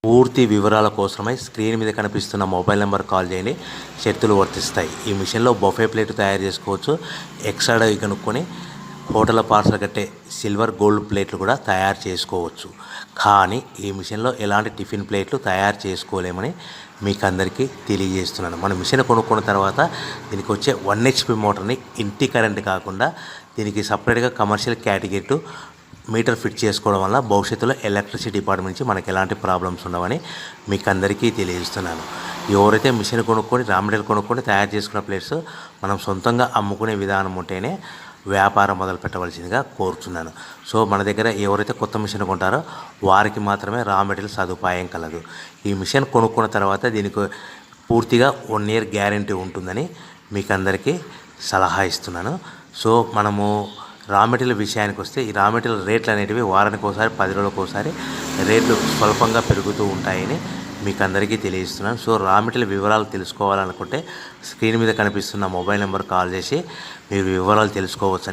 పూర్తి వివరాల కోసమై స్క్రీన్ మీద కనిపిస్తున్న మొబైల్ నెంబర్ కాల్ చేయండి. షరతులు వర్తిస్తాయి. ఈ మిషన్లో బొఫే ప్లేట్ తయారు చేసుకోవచ్చు. ఎక్స్ట్రా కనుక్కొని హోటల్ పార్సల్ కట్టే సిల్వర్ గోల్డ్ ప్లేట్లు కూడా తయారు చేసుకోవచ్చు. కానీ ఈ మిషన్లో ఎలాంటి టిఫిన్ ప్లేట్లు తయారు చేసుకోలేమని మీకు అందరికీ తెలియజేస్తున్నాను. మన మిషన్ కొనుక్కున్న తర్వాత దీనికి వచ్చే 1 HP మోటార్ని ఇంటి కరెంట్ కాకుండా దీనికి సపరేట్గా కమర్షియల్ కేటగిరీ మీటర్ ఫిట్ చేసుకోవడం వల్ల భవిష్యత్తులో ఎలక్ట్రిసిటీ డిపార్ట్మెంట్ నుంచి మనకి ఎలాంటి ప్రాబ్లమ్స్ ఉండవని మీకు అందరికీ తెలియజేస్తున్నాను. ఎవరైతే మిషన్ కొనుక్కొని రా మెటీరియల్ కొనుక్కొని తయారు చేసుకున్న ప్లేట్స్ మనం సొంతంగా అమ్ముకునే విధానం ఉంటేనే వ్యాపారం మొదలు పెట్టవలసిందిగా కోరుతున్నాను. సో మన దగ్గర ఎవరైతే కొత్త మిషన్ కొంటారో వారికి మాత్రమే రా మెటీరియల్ సదుపాయం కలదు. ఈ మిషన్ కొనుక్కున్న తర్వాత దీనికి పూర్తిగా 1 year గ్యారంటీ ఉంటుందని మీకు అందరికీ సలహా ఇస్తున్నాను. సో మనము రా మెటీరియల్ విషయానికి వస్తే ఈ రా మెటీరియల్ రేట్లు అనేటివి వారానికి ఒకసారి 10 రోజులకు ఒకసారి రేట్లు స్వల్పంగా పెరుగుతూ ఉంటాయని మీకు అందరికీ తెలియజేస్తున్నాను. సో రా మెటీరియల్ వివరాలు తెలుసుకోవాలనుకుంటే స్క్రీన్ మీద కనిపిస్తున్న మొబైల్ నెంబర్ కాల్ చేసి మీరు వివరాలు తెలుసుకోవచ్చని